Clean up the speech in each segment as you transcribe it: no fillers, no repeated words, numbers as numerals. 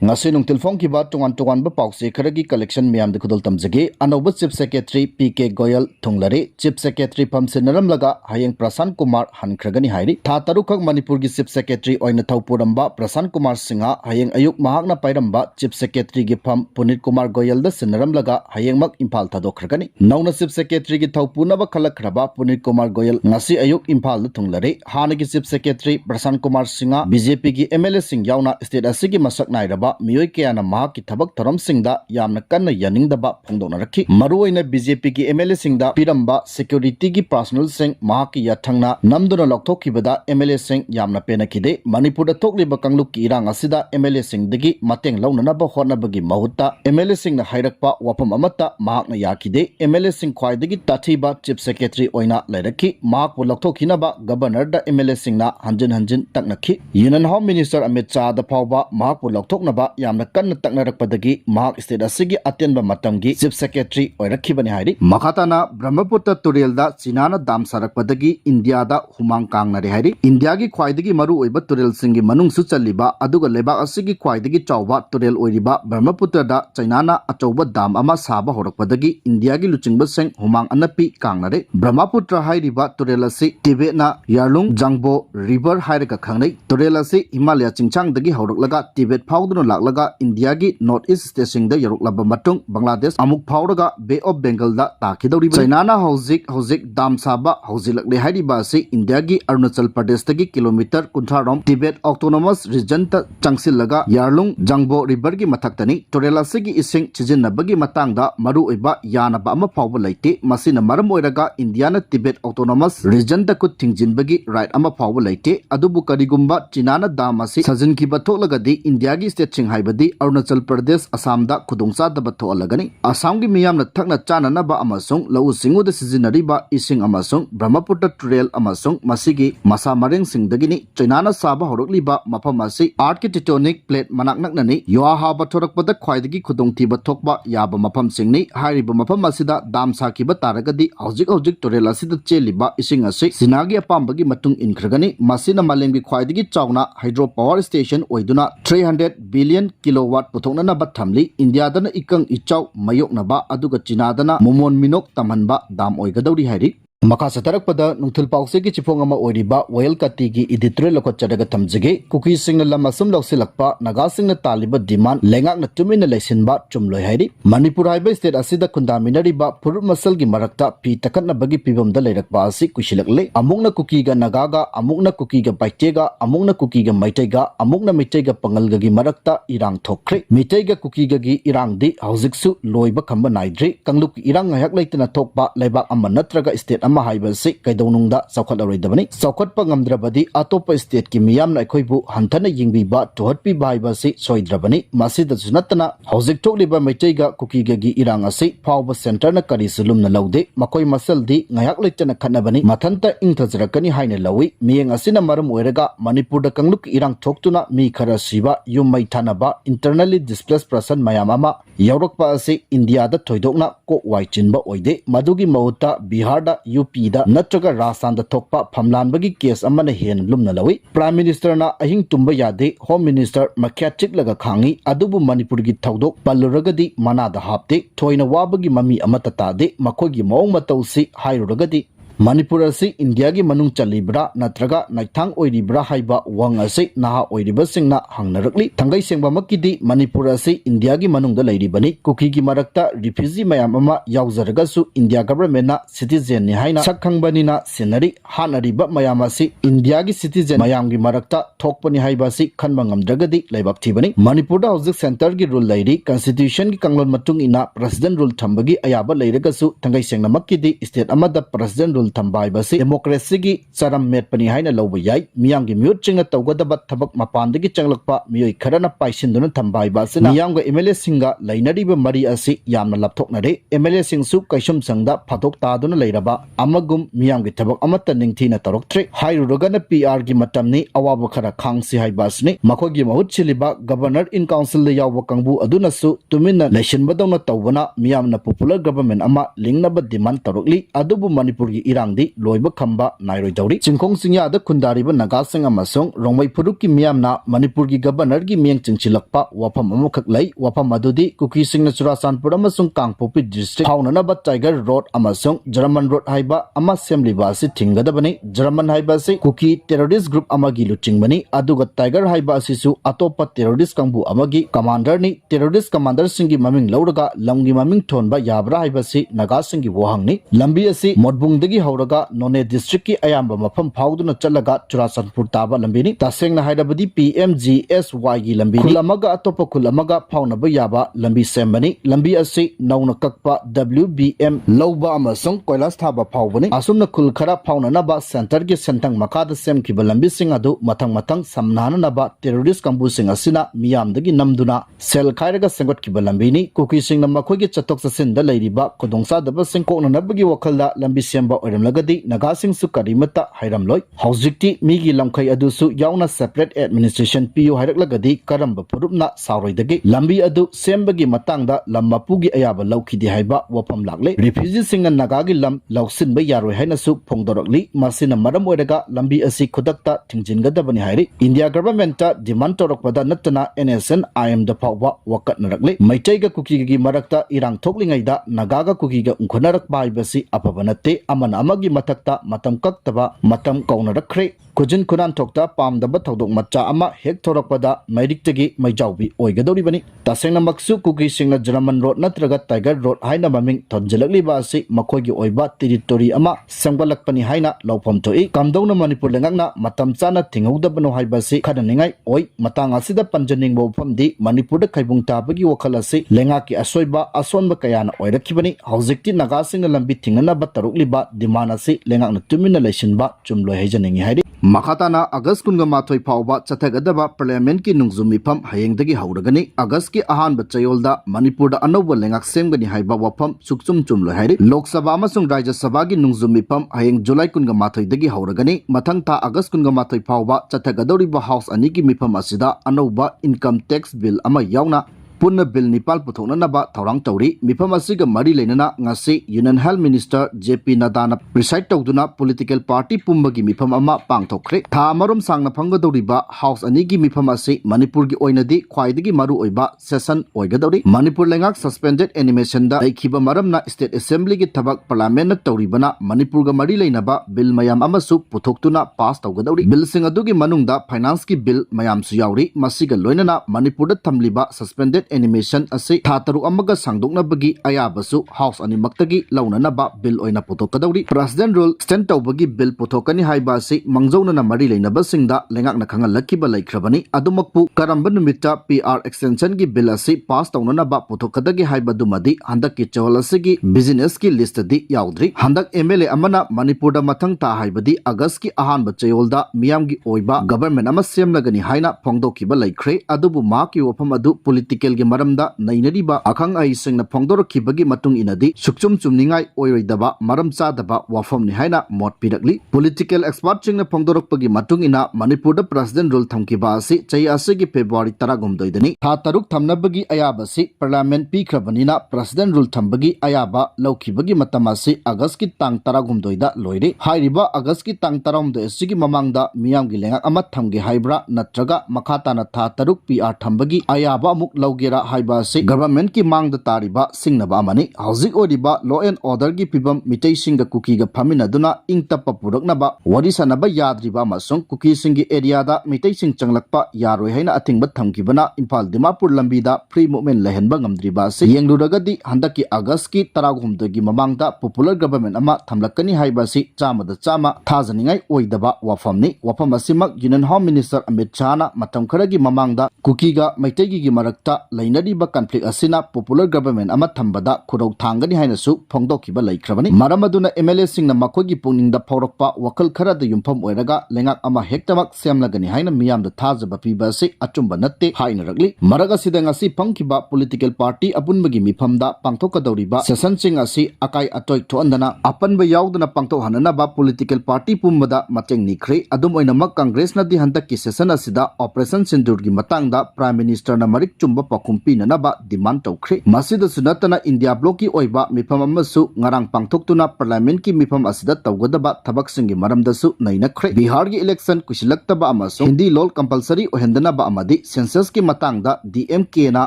ngasi nung tilfong ki ba tungan ba pause kharagi collection miyam de khudol tamjage anoba chief secretary PK Goel thunglare chief secretary phamsinaram laga hayeng Prasan Kumar hankragani hairi tha tarukak Manipur gi chief secretary oina thawpuramba Prasan Kumar Singha hayeng ayuk mahakna pairamba chief secretary gi pham Punit Kumar Goel da sinaram laga hayeng mak Imphal thadokhragani nauna chief secretary gi thawpuna ba khalakhraba Punit Kumar Goel ngasi ayuk Imphal da thunglare hana gi chief secretary Prasan Kumar Singha BJP gi MLA sing yauna state asigi masak nairaba मियोय केयाना माहा की थबक थरम सिंगदा यामना कन्ना यानिंगदबा फोंदोना रखी मरुओइना BJP की MLA सिंगदा पिरंबा security की personal सिंग माहा की याथंगना नमदुना लौथोखिबदा MLA सिंग यामना पेनखिदे मणिपुरदा थोकलिबा कांगलुक की इरांग असिदा एमएलए सिंगदगी मतेंग लौननाबा होनबगी महुत्ता एमएलए सिंगना हाइरकपा वाफम अमत्ता माहाकना याखिदे एमएलए सिंग ख्वाइदगी ताथीबा चीफ सेक्रेटरी ओइना लेरखी माहाकबु लौथोखिनबा गवर्नर एमएलए सिंगना हंजिन हंजिन तकनखी union home minister Amit Shah दा फावबा माहाकबु लौथोकना यामना कन्न तकनरकपदगी महाक स्टेट असगी अत्यंब मतंगी चीफ सेक्रेटरी ओइरखिबनि हाइरि मखाताना ब्रह्मपुत्र तुरेलदा चीनाना दाम सारकपदगी इंडियादा हुमांग कांगनारे हाइरि इंडियागी ख्वाइदगी मरु ओइबा तुरेल सिंगी मनुंगसु चल्लिबा अदुगा लेबाक असगी ख्वाइदगी चौबा तुरेल ओइरिबा ब्रह्मपुत्रदा चाइनाना अचौबा दाम अमा साबा होरकपदगी इंडियागी लुचिंगबा सिंग हुमांग अनपि कांगनारे ब्रह्मपुत्र हाइरिबा तुरेल असि तिबेटना यारलुंग जंगबो रिवर हाइरका खंगनै तुरेल असि हिमालय चिंचांगदगी हौरकलगा तिबेट फाउदुना लाकलगा इंडिया की नॉर्थ ईस्ट स्टेशन यौरक्लब मतुंग बांग्लादेश अमुक फाउरगा बे ऑफ बेंगल दा ताखिदौरी चाइनाना हौजिक दाम साबा हौजिलकले हाइरिबा असि इंडिया की अरुणाचल प्रदेश तगी किलोमीटर 50 रोम तिबेट ऑटोनोमस रीजन ता चंगसिलगा यारलुंग जंगबो रिवर की मथक्तनी तुरेल असगी इसिंग चिजिनबगी मतांगदा मरु ओइबा यानबा अमा फाउबा लैते मसिना मरम ओइरगा इंडियाना तिबेट ऑटोनोमस रीजन ता कुत थिंजिनबगी राइट अमा फाउबा लैते अदुबु करिगुम्बा चीनाना दाम असि सजनखिबा थोकलगदी इंडिया की स्टेट हाइबदी अरुणाचल प्रदेश असम दा खुदोंचादबा थोअलगनी असम की मियामना थकना चाननबा अमसुंग लउ सिंगुदा सिजिनरिबा इसिंग अमसुंग ब्रह्मपुत्र ट्रेल अमसुंग मसिगी मसा मरेंग सिंगदगिनी चाइनाना साबा होरकलिबा मफम असि आर्किटेक्टोनिक प्लेट मनाक नकननी योहाबा थोरकपदा ख्वाइदगी खुदोंथिबा थोकबा याबा मफम सिंगनी हाइरिबा मफम असिदा दाम साखिबा तारगदी हौजिक ट्रेल असिदा चेलिबा इसिंग असि सिनागी अपाम्बगी मतुंग इनख्रगनी मसिना मालेमगी ख्वाइदगी चावना हाइड्रो पावर स्टेशन ओइदुना 300 बिलियन किलोवाट पुथोकना थमली इंडियादना इकंग इचाउ मयोकनबा अदुगा चीनादना मोमोन मिनोक तमहनबा दाम ओइगदौरी हाइरि मखा सतरकपदा नुंथल पाउसे की चिफोंग अमा ओइरिबा वेल कटी की इडिटोरियल लोखचरगा थमजगे कुकी सिंगना लमसुम लौसिलकपा नगा सिंगना तालिबा डिमांड लेंगाकना तुमिना लेसिनबा चुमलोय हाइरि मणिपुर हाइबा स्टेट असिदा खुंदामिनरिबा फुरुप मसल की मरकता पी तकनबगी पिबमदा लेरकपा असि कुशिलकले अमुकना कुकीगा नगागा अमुकना कुकीगा बाइटेगा अमुकना कुकीगा मैटेगा अमुकना मैटेगा पंगलगगी मरकता इरांग थोखरे मिटेगा कुकीगगी इरांगदी हौजिकसु लोइबा खंबा नाइद्रे कंगलुक इरांग हयक लेतना थोकपा लेबाक अमा नत्रगा स्टेट अमा हाइबसे कैदौनुंगदा चौखटलरोइदबनी चौखटपा ngamdrabadi अतोप स्टेट की मियामना अखोइबु हंथना यिंगबिबा तोहटपिबा हाइबसे सोइद्रबनी मसिदा जुनतना हौजिक थोकलिबा मैटेगा कुकीगगी इरांग असि फाउबा सेंटरना करिसुलुमना लौदे मखोइ मसलदी nghayak leitana खनबनी मथंता इंगथजरकनी हाइना लौई मियेंग असिना मरम ओइरगा मणिपुरदा कंगलुक इरांग थोक्तुना मी खरा सिबा युमै थानबा इंटरनली डिस्प्लेस पर्सन मयामामा यौरकपा असि इंडियादा थोइदोकना को वाइचिनबा ओइदे मदुगी महुत्ता बिहारदा यूपीदा नत्रगा राजस्थानदा थोकपा फमलानबगी केस अमना हेन लुमना लवी प्राइम मिनिस्टरना अहिंग तुंबा यादे होम मिनिस्टर मख्या चिकलगा खांगी अदुबु मणिपुरगी थौदोक पल्लुरगदी मनादा हापते थोइना वाबगी ममी अमता तादे मखोगी मौंग मतौसी हाइरुरगदी मणिपुर असी इंडिया की मनुंग चलिब्रा नत्रगा नाइथांग ओइरिब्रा हाइबा वंग असी नहा ओइरिबसिंगना हंगनरकली थंगै सेंगबामक्कीदी मणिपुर असी इंडिया की मनुंगदा लैरिबनी कुकी की मरकता रिफ्यूजी मयाम अमा यावजरगसु इंडिया गवर्नमेंटना सिटीजन नि हाइना सकखंगबनिना सिनरी हानरिबा मयाम असी इंडिया की सिटीजन मयाम की मरकता थोकपनि हाइबासी खनबा ngamdragadi लाइबाक थिबनी मणिपुरदा हौजिक सेंटर की रूल लैरि कॉन्स्टिट्यूशन की कंगलोन मतुंग इना प्रेसिडेंट रूल थंबगी अयाबा लैरगसु थंगै सेंगनमक्कीदी स्टेट अमदा प्रेसिडेंट रूल थंबाइबसी डेमोक्रेसी की चरम मेटपनी हाइना लौबा याई मियांगी म्यूट चिंगना तौगदबा थबक मपानदगी चंगलकपा मियोय खरना पाइसिनदुना थंबाइबासिना मियांगा एमएलए सिंगा लैनरिबा मरी असि यामना लपथोकनरे एमएलए सिंगसु कैसुम संगदा फाथोक तादुना लैरबा अमगुम मियांगी थबक अमत्ता निंगथीना तौरक्त्रे हाइरुरगना पीआर की मतमनी अवाबा खरा खांगसि हाइबासनि मखोगी महुत छिलिबा गवर्नर इन काउंसिल यावबा कंबु अदुनसु तुमिना लेशनबदौना तौबना मियामना पॉपुलर गवर्नमेंट अमा लिंगनबा डिमांड तौरक्ली अदुबु मणिपुर की irangdi loiba khamba nairoi dauri chingkhong singya da khundariba naga sing amasung rongmai phuruk ki miyamna manipur gi governor gi mieng chingchilakpa wafam amukhak lai wafam adudi kuki singna churasanpur amasung kangpopi district haunana ba tiger road amasung german road haiba ama semliba si thingadabani german haiba si kuki terrorist group amagi luchingmani aduga tiger haiba asisu atopa terrorist kangbu amagi commander ni terrorist commander singi maming lauraga lamgi maming thonba yabra haiba si naga singi wohangni lambi asi modbungdagi hauraga none district ki ayamba mafam phauduna chalaga churasanpur taba lambi ni tasengna haidabadi PMGSY gi lambi kulamaga atopa kulamaga phaunaba yaba lambi sembani lambi asi nauna kakpa WBM loba amasung koilas thaba phaubani asumna kul khara phaunanaba center gi sentang makada semkiba lambi sing adu matang samnanaba terrorist kambu sing asina miyamdagi namduna sel khairaga sengot kiba lambi ni kuki sing na makhogi chatok sasin da leiriba kodongsa daba sing koknanabagi wakhalda lambi semba oiramlagadi naga sing su karimata hairamloi haujikti migi lamkhai adu su yauna separate administration PU hairaklagadi karamba purupna sauroidagi lambi adu sembagi matangda lammapugi ayaba laukhidi haiba wafam lagle refugee sing naga gi lam lausinba yaroi haina su phongdorakli masina maram oiraga lambi asi khudakta thingjingadabani hairi India government ta demand torakpada natana NSN IM da phawwa wakatnarakle maitaiga kuki marakta irang thoklingaida nagaga kuki ga ungkhonarak baibasi apabanate amana amagi matakta matam kaktaba matam kaunarakre kujin kunan thokta pamdaba thodok macha ama hek thorakpada mairiktagi maijawbi oigadoribani tasengna maksu kuki singna German road natraga tiger road haina maming thonjelakli ba asi makhogi oiba territory ama sembalakpani haina lawpham thoi kamdongna manipur lengakna matam chana thingudabano haibasi khadaningai oi matang asida panjaning bofamdi manipur da khaibung tabagi wakal asi lengaki asoiba asonba kayana oirakibani haujikti naga singna lambi thingnana ba tarukliba demand asi lengakna tumina leisinba chumloi haijaningi hairi makhatana August kunga mathoi phawba chathagadaba parliament ki nungzumi pham hayengdagi hauragani August ki ahanba chayolda manipur da anawba lengak semgani haiba wafam Sungchum chumloi hairi Lok Sabha amasung Rajya Sabha gi nungzumi pham hayeng July kunga mathoi dagi hauragani mathang tha August kunga mathoi phawba chathagadoriba house ani ki mifam asida anawba income tax bill ama yauna punna bill nipal puthoknanaba thorang tawri mifam asiga mari leinana ngasi Union Health Minister JP Nadana preside tawduna political party pumbagi mifam ama pangthokre tha marom sangna phangadoriba house ani gi mifam asi Manipur gi oinadi khwaidagi maru oiba session oigadori Manipur lengak suspended animation da aikhiba maramna state assembly gi thabak parliament na tawribana Manipur ga mari leinaba bill mayam amasu puthoktuna pass tawgadori bill sing adugi manungda finance ki bill mayam su yauri masiga loinana Manipur da thamliba suspended animation asi thataru amaga sangdoknabagi ayabasu house ani maktagi launanaba bill oina putokadori president rule stand tawbagi bill putokani haiba asi mangjauna mari leinaba singda lengakna khangal lakiba laikhrabani adumakpu karamba numita PR extension gi bill asi pass tawnanaba putokadagi haiba dumadi handaki chawal asigi business ki list di yaudri handak MLA amana Manipur da mathang ta haibadi August ki ahanba chayolda miyam gi oiba government ama semlagani haina phongdokiba laikhre adubu ma ki wafam adu political gi maramda nainariba akhang ai singna phongdorokibagi matung inadi Sungchum chumningai oiroidaba maram chadaba wafamni haina mot pirakli political expert singna phongdorokpagi matung ina Manipur da president rule thamkiba asi chai asigi February 13 dani tha taruk thamnabagi ayabasi parliament pikhabanina president rule thambagi ayaba laukibagi matamasi August ki tang 13 da loire hairiba August ki tang 13 asigi mamangda miyamgi lengak ama thamge haibra natraga makhatana tha taruk PR thambagi ayaba muk laugera haiba se government ki mang da tariba singnaba amani hauzik odiba law and order gi pibam mitei singa kuki ga phamina duna ingtapa puraknaba wari sanaba yadriba masung kuki singi area da mitei sing changlakpa yaroi haina athingba thamkibana Imphal Dimapur lambi da free movement lehenba ngamdriba se yengluragadi handaki August ki 13 gi mamangda popular government ama thamlakani haiba si chama da chama thajaningai oidaba wafamni wafam asimak Union Home Minister Amit Shah na matam kharagi mamangda kuki ga maitei gi marakta lainariba conflict asina popular government ama thambada khurau thangani hainasu phongdokiba laikhrabani maramaduna MLA singna makhogi puningda phawrakpa wakal khara da yumpham oiraga lengak ama hektamak semlagani haina miyamda thajaba piba se achumba natte haina ragli maraga sida ngasi phangkiba political party apunbagi mifamda pangthokadoriba session sing asi akai atoi thoandana apanba yaudana pangthok hanana ba political party pumbada mateng nikhre adum oinamak congress na di hantak ki session asida operation sindur gi matangda prime minister na marik chumba ꯄꯥꯎꯈꯨꯝ ꯄꯤꯅꯅꯕ ꯗꯤꯃꯥꯟ ꯇꯧꯈ꯭ꯔꯦ ꯃꯁꯤꯗꯁꯨ ꯅꯠꯇꯅ India ꯕ꯭ꯂꯣꯛꯀꯤ ꯑꯣꯏꯕ ꯃꯤꯐꯝ ꯑꯃꯁꯨ ꯉꯔꯥꯡ ꯄꯥꯡꯊꯣꯛꯇꯨꯅ ꯄꯥꯔꯂꯤꯌꯥꯃꯦꯟꯠꯀꯤ ꯃꯤꯐꯝ ꯑꯁꯤꯗ ꯇꯧꯒꯗꯕ ꯊꯕꯛꯁꯤꯡꯒꯤ ꯃꯔꯝꯗꯁꯨ ꯅꯩꯅꯈ꯭ꯔꯦ ꯕꯤꯍꯥꯔꯒꯤ ꯏꯂꯦꯛꯁꯟ ꯀꯨꯏꯁꯤꯜꯂꯛꯇꯕ ꯑꯃꯁꯨꯡ ꯍꯤꯟदी ꯂꯣꯜ ꯀꯝꯄꯜꯁꯔꯤ ꯑꯣꯏꯍꯟꯗꯅꯕ ꯑꯃꯗꯤ ꯁꯦꯟꯁꯁꯀꯤ ꯃꯇꯥꯡꯗ DMK-ꯅ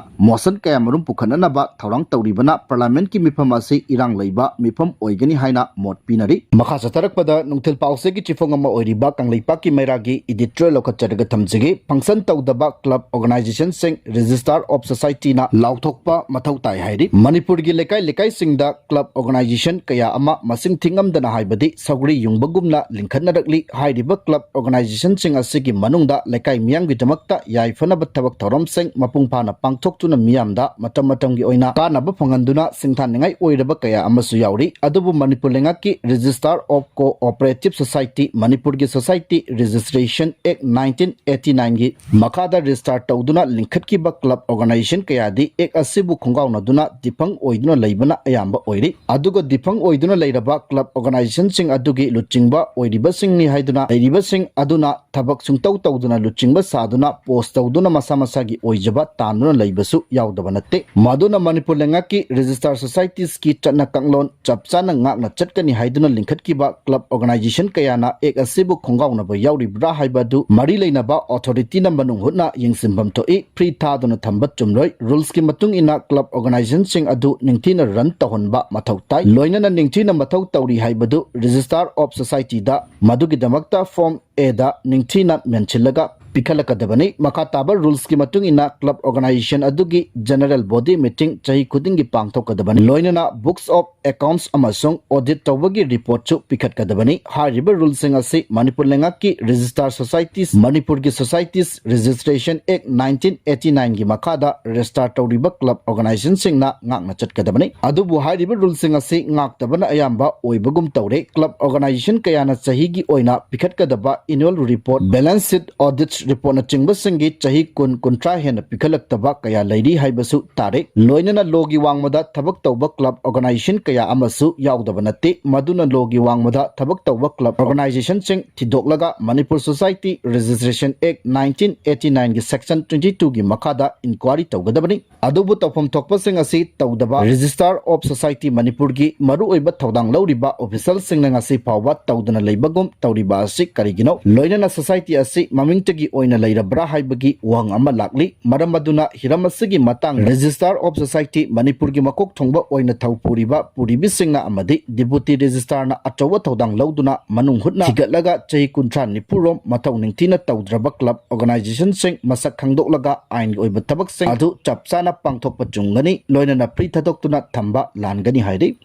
ꯃꯣꯁꯟ ꯀꯌꯥꯃꯔꯨꯝ ꯄꯨꯈꯠꯅꯅꯕ ꯊꯧꯔꯥꯡ ꯇꯧꯔꯤꯕꯅ ꯄꯥꯔꯂꯤꯌꯥꯃꯦꯟꯠꯀꯤ ꯃꯤꯐꯝ ꯑꯁꯤ ꯏꯔꯥꯡ ꯂꯩꯕ ꯃꯤꯐꯝ ꯑꯣꯏꯒꯅꯤ ꯍꯥꯏꯅ ꯃꯣꯠ ꯄꯤꯅꯔꯤ ꯃꯈꯥ ꯆꯠꯊꯔꯛꯄꯗ ꯅꯨꯡꯊꯤꯜ ꯄꯥꯎꯆꯦꯒꯤ ꯆꯤꯐꯣꯡ ꯑꯃ ꯑꯣꯏꯔꯤꯕ ꯀꯪꯂꯩꯄꯥꯛꯀꯤ ꯃꯩꯔꯥꯒꯤ ꯏꯗꯤꯇꯣꯔꯤꯌꯦꯜ ꯂꯧꯈꯠꯆꯔꯒ ꯊꯝꯖꯒꯦ ꯐꯪꯁꯟ ꯇꯧꯗꯕ ꯀ꯭ꯂꯕ ꯑꯣꯔꯒꯅꯥꯏꯖꯦꯁꯟꯁꯤꯡ ꯔꯦꯖꯤꯁꯇꯥꯔ ꯑꯣꯐ ꯁꯣꯁꯥꯏꯇꯤꯅ ꯂꯥꯎꯊꯣꯛꯄ ꯃꯊꯧ ꯇꯥꯏ ꯍꯥꯏꯔꯤ ꯃꯅꯤꯄꯨꯔꯒꯤ ꯂꯩꯀꯥꯏ ꯂꯩꯀꯥꯏꯁꯤꯡꯗ ꯀ꯭ꯂꯕ ꯑꯣꯔꯒꯅꯥꯏꯖꯦꯁꯟ ꯀꯌꯥ ꯑꯃ ꯃꯁꯤꯡ ꯊꯤꯉꯝꯗꯅ ꯍꯥꯏꯕꯗꯤ ꯁꯧꯒ꯭ꯔꯤ ꯌꯨꯡꯕꯒꯨꯝꯅ ꯂꯤꯡꯈꯠꯅꯔꯛꯂꯤ ꯍꯥꯏꯔꯤꯕ ꯀ꯭ꯂꯕ ꯑꯣꯔꯒꯅꯥꯏꯖꯦꯁꯟꯁꯤꯡ ꯑꯁꯤꯒꯤ ꯃꯅꯨꯡꯗ ꯂꯩꯀꯥꯏ ꯃꯤꯌꯥꯝꯒꯤꯗꯃꯛꯇ ꯌꯥꯏꯐꯅꯕ ꯊꯕꯛ ꯊꯧꯔꯝꯁꯤꯡ ꯃꯄꯨꯡ ꯐꯥꯅ ꯄꯥꯡꯊꯣꯛꯇꯨꯅ ꯃꯤꯌꯥꯝꯗ ꯃꯇꯝ ꯃꯇꯝꯒꯤ ꯑꯣꯏꯅ ꯀꯥꯟꯅꯕ ꯐꯪꯍꯟꯗꯨꯅ ꯁꯤꯡꯊꯥꯅꯤꯡꯉꯥꯏ ꯑꯣꯏꯔꯕ ꯀꯌꯥ ꯑꯃꯁꯨ ꯌꯥꯎꯔꯤ ꯑꯗꯨꯕꯨ ꯃꯅꯤꯄꯨꯔ ꯂꯩꯉꯥꯛꯀꯤ ꯔꯦꯖꯤꯁꯇꯥꯔ ꯑꯣꯐ ꯀꯣꯑꯣꯄꯔꯦꯇꯤꯚ ꯁꯣꯁꯥꯏꯇꯤ ꯃꯅꯤꯄꯨꯔꯒꯤ ꯁꯣꯁꯥꯏꯇꯤ ꯔꯦꯖꯤꯁꯇ꯭ꯔꯦꯁꯟ ꯑꯦꯛ 1989ꯒꯤ ꯃꯈꯥꯗ ꯔꯦꯖꯤꯁꯇꯥꯔ ꯇꯧꯗꯨꯅ ꯂꯤꯡꯈꯠꯈꯤꯕ ꯀ꯭ꯂꯕ ꯑꯣꯔꯒꯅꯥꯏꯖꯦꯁꯟ ꯀꯌꯥꯗꯤ ꯑꯦꯛ ꯑꯁꯤꯕꯨ ꯈꯣꯡꯒꯥꯎꯅꯗꯨꯅ ꯗꯤꯐꯪ ꯑꯣꯏꯗꯨꯅ ꯂꯩꯕꯅ ꯑꯌꯥꯝꯕ ꯑꯣꯏꯔꯤ ꯑꯗꯨꯒ ꯗꯤꯐꯪ ꯑꯣꯏꯗꯨꯅ ꯂꯩꯔꯕ ꯀ꯭ꯂꯕ ꯑꯣꯔꯒꯅꯥꯏꯖꯦꯁꯟꯁꯤꯡ ꯑꯗꯨꯒꯤ ꯂꯨꯆꯤꯡꯕ ꯑꯣꯏꯔꯤꯕꯁꯤꯡꯅꯤ ꯍꯥꯏꯗꯨꯅ ꯂꯩꯔꯤꯕꯁꯤꯡ ꯑꯗꯨꯅ ꯊꯕꯛ ꯁꯨꯡꯇꯧ ꯇꯧꯗꯨꯅ ꯂꯨꯆꯤꯡꯕ ꯁꯥꯗꯨꯅ ꯄꯣꯁꯠ ꯇꯧꯗꯨꯅ ꯃꯁꯥ ꯃꯁꯥꯒꯤ ꯑꯣꯏꯖꯕ ꯇꯥꯟꯗꯨꯅ ꯂꯩꯕꯁꯨ ꯌꯥꯎꯗꯕ ꯅꯠꯇꯦ ꯃꯗꯨꯅ ꯃꯅꯤꯄꯨꯔ ꯂꯩꯉꯥꯛꯀꯤ ꯔꯦꯖꯤꯁꯇꯥꯔ ꯁꯣꯁꯥꯏꯇꯤꯁꯀꯤ ꯆꯠꯅ ꯀꯥꯡꯂꯣꯟ ꯆꯞ ꯆꯥꯅ ꯉꯥꯛꯅ ꯆꯠꯀꯅꯤ ꯍꯥꯏꯗꯨꯅ ꯂꯤꯡꯈꯠꯈꯤꯕ ꯀ꯭ꯂꯕ ꯑꯣꯔꯒꯅꯥꯏꯖꯦꯁꯟ ꯀꯌꯥꯅ ꯑꯦꯛ ꯑꯁꯤꯕꯨ ꯈꯣꯡꯒꯥꯎꯅꯕ ꯌꯥꯎꯔꯤꯕ꯭ꯔꯥ ꯍꯥꯏꯕꯗꯨ ꯃꯔꯤ ꯂꯩꯅꯕ ꯑꯣꯊꯣꯔꯤꯇꯤꯅ ꯃꯅꯨꯡ ꯍꯨꯠꯅ ꯌꯦꯡꯁꯤꯟꯐꯝ ꯊꯣꯛꯏ ꯐ꯭ꯔꯤ ꯊꯥꯗꯨꯅ ꯊꯝꯕ ꯆꯨꯝꯂꯣꯏ ꯔꯨꯜꯁꯀꯤ ꯃꯇꯨꯡ ꯏꯟꯅ ꯀ꯭ꯂꯕ ꯑꯣꯔꯒꯅꯥꯏꯖꯦꯁꯟꯁꯤꯡ ꯑꯗꯨ ꯅꯤꯡꯊꯤꯅ ꯔꯟ ꯇꯧꯍꯟꯕ ꯃꯊꯧ ꯇꯥꯏ ꯂꯣꯏꯅꯅ ꯅꯤꯡꯊꯤꯅ ꯃꯊꯧ ꯇꯧꯔꯤ ꯍꯥꯏꯕꯗꯨ ꯔꯦꯖꯤꯁꯇꯥꯔ ꯑꯣꯐ ꯁꯣꯁꯥꯏꯇꯤꯗ ꯃꯗꯨꯒꯤꯗꯃꯛꯇ ꯐꯣꯔꯝ A-ꯗ ꯅꯤꯡꯊꯤꯅ ꯃꯦꯟꯁꯤꯜꯂꯒ ꯄꯤꯈꯠꯂꯛꯀꯗꯕꯅꯤ ꯃꯈꯥ ꯇꯥꯕ ꯔꯨꯜꯁꯀꯤ ꯃꯇꯨꯡ ꯏꯟꯅ ꯀ꯭ꯂꯕ ꯑꯣꯔꯒꯅꯥꯏꯖꯦꯁꯟ ꯑꯗꯨꯒꯤ ꯖꯦꯅꯔꯦꯜ ꯕꯣꯗꯤ ꯃꯤꯇꯤꯡ ꯆꯍꯤ ꯈꯨꯗꯤꯡꯒꯤ ꯄꯥꯡꯊꯣꯛꯀꯗꯕꯅꯤ ꯂꯣꯏꯅꯅ ꯕꯨꯛꯁ ꯑꯣꯐ ꯑꯦꯀꯥꯎꯟꯠꯁ ꯑꯃꯁꯨꯡ ꯑꯣꯗꯤꯠ ꯇꯧꯕꯒꯤ ꯔꯤꯄꯣꯔꯠꯁꯨ ꯄꯤꯈꯠꯀꯗꯕꯅꯤ ꯍꯥꯏꯔꯤꯕ ꯔꯨꯜꯁꯤꯡ ꯑꯁꯤ ꯃꯅꯤꯄꯨꯔ ꯂꯩꯉꯥꯛꯀꯤ ꯔꯦꯖꯤꯁꯇꯥꯔ ꯁꯣꯁꯥꯏꯇꯤꯁ ꯃꯅꯤꯄꯨꯔꯒꯤ ꯁꯣꯁꯥꯏꯇꯤꯁ ꯔꯦꯖꯤꯁꯇ꯭ꯔꯦꯁꯟ ꯑꯦꯛ 1989ꯒꯤ ꯃꯈꯥꯗ ꯔꯦꯖꯤꯁꯇꯥꯔ ꯇꯧꯔꯤꯕ ꯀ꯭ꯂꯕ ꯑꯣꯔꯒꯅꯥꯏꯖꯦꯁꯟꯁꯤꯡꯅ ꯉꯥꯛꯅ ꯆꯠꯀꯗꯕꯅꯤ ꯑꯗꯨꯕꯨ ꯍꯥꯏꯔꯤꯕ ꯔꯨꯜꯁꯤꯡ ꯑꯁꯤ ꯉꯥꯛꯇꯕꯅ ꯑꯌꯥꯝꯕ ꯑꯣꯏꯕꯒꯨꯝ ꯇꯧꯔꯦ ꯀ꯭ꯂꯕ ꯑꯣꯔꯒꯅꯥꯏꯖꯦꯁꯟ ꯀꯌꯥꯅ ꯆꯍꯤꯒꯤ ꯑꯣꯏꯅ ꯄꯤꯈꯠꯀꯗꯕ ꯑꯦꯅꯨꯑꯦꯜ ꯔꯤꯄꯣꯔꯠ ꯕꯦꯂꯦꯟꯁ ꯁꯤꯠ ꯑꯣꯗꯤꯠ ꯔꯤꯄꯣꯔꯠꯅꯆꯤꯡꯕꯁꯤꯡꯒꯤ ꯆꯍꯤ 10-30 ꯍꯦꯟꯅ ꯄꯤꯈꯠꯂꯛꯇꯕ ꯀꯌꯥ ꯂꯩꯔꯤ ꯍꯥꯏꯕꯁꯨ ꯇꯥꯔꯦ ꯂꯣꯏꯅꯅ ꯂꯣꯒꯤ ꯋꯥꯡꯃꯗ ꯊꯕꯛ ꯇꯧꯕ ꯀ꯭ꯂꯕ ꯑꯣꯔꯒꯅꯥꯏꯖꯦꯁꯟ ꯀꯌꯥ ꯑꯃꯁꯨ ꯌꯥꯎꯗꯕ ꯅꯠꯇꯦ ꯃꯗꯨꯅ ꯂꯣꯒꯤ ꯋꯥꯡꯃꯗ ꯊꯕꯛ ꯇꯧꯕ ꯀ꯭ꯂꯕ ꯑꯣꯔꯒꯅꯥꯏꯖꯦꯁꯟꯁꯤꯡ ꯊꯤꯗꯣꯛꯂꯒ ꯃꯅꯤꯄꯨꯔ ꯁꯣꯁꯥꯏꯇꯤ ꯔꯦꯖꯤꯁꯇ꯭ꯔꯦꯁꯟ ꯑꯦꯛ 1989ꯒꯤ ꯁꯦꯛꯁꯟ 22ꯒꯤ ꯃꯈꯥꯗ ꯏꯟꯀ꯭ꯋꯥꯏꯔꯤ ꯇꯧꯒꯗꯕꯅꯤ ꯑꯗꯨꯕꯨ ꯇꯧꯐꯝ ꯊꯣꯛꯄꯁꯤꯡ ꯑꯁꯤ ꯇꯧꯗꯕ ꯔꯦꯖꯤꯁꯇꯥꯔ ꯑꯣꯐ ꯁꯣꯁꯥꯏꯇꯤ ꯃꯅꯤꯄꯨꯔꯒꯤ ꯃꯔꯨꯑꯣꯏꯕ ꯊꯧꯗꯥꯡ ꯂꯧꯔꯤꯕ ꯑꯣꯐꯤꯁꯤꯌꯦꯜꯁꯤꯡꯅ ꯉꯁꯤ ꯐꯥꯎꯕ ꯇꯧꯗꯨꯅ ꯂꯩꯕꯒꯨꯝ ꯇꯧꯔꯤꯕ ꯑꯁꯤ ꯀꯔꯤꯒꯤꯅꯣ ꯂꯣꯏꯅꯅ ꯁꯣꯁꯥꯏꯇꯤ ꯑꯁꯤ ꯃꯃꯤꯡꯇꯒꯤ ꯑꯣꯏꯅ ꯂꯩꯔꯕ꯭ꯔꯥ ꯍꯥꯏꯕꯒꯤ ꯋꯥꯍꯪ ꯑꯃ ꯂꯥꯛꯂꯤ ꯃꯔꯝ ꯑꯗꯨꯅ ꯍꯤꯔꯝ ꯑꯁꯤꯒꯤ ꯃꯇꯥꯡꯗ ꯔꯦꯖꯤꯁꯇꯥꯔ ꯑꯣꯐ ꯁꯣꯁꯥꯏꯇꯤ ꯃꯅꯤꯄꯨꯔꯒꯤ ꯃꯀꯣꯛ ꯊꯣꯡꯕ ꯑꯣꯏꯅ ꯊꯧ ꯄꯨꯔꯤꯕ ꯄꯨꯔꯤꯕꯤꯁꯤꯡꯅ ꯑꯃꯗꯤ ꯗꯤꯄꯨꯇꯤ ꯔꯦꯖꯤꯁꯇꯥꯔꯅ ꯑꯆꯧꯕ ꯊꯧꯗꯥꯡ ꯂꯧꯗꯨꯅ ꯃꯅꯨꯡ ꯍꯨꯠꯅ ꯊꯤꯒꯠꯂꯒ ꯆꯍꯤ 30-40 ꯔꯣꯝ ꯃꯊꯧ ꯅꯤꯡꯊꯤꯅ ꯇꯧꯗ꯭ꯔꯕ ꯀ꯭ꯂꯕ ꯑꯣꯔꯒꯅꯥꯏꯖꯦꯁꯟꯁꯤꯡ ꯃꯁꯛ ꯈꯪꯗꯣꯛꯂꯒ ꯑꯥꯏꯟꯒꯤ ꯑꯣꯏꯕ ꯊꯕꯛꯁꯤꯡ ꯑꯗꯨ ꯆꯞ ꯆꯥꯅ ꯄꯥꯡꯊꯣꯛꯄ ꯆꯨꯝꯒꯅꯤ ꯂꯣꯏꯅꯅ ꯐ꯭ꯔꯤ ꯊꯥꯗꯣꯛꯇꯨꯅ ꯊꯝꯕ ꯂꯥꯟꯒꯅꯤ ꯍꯥꯏꯔꯤ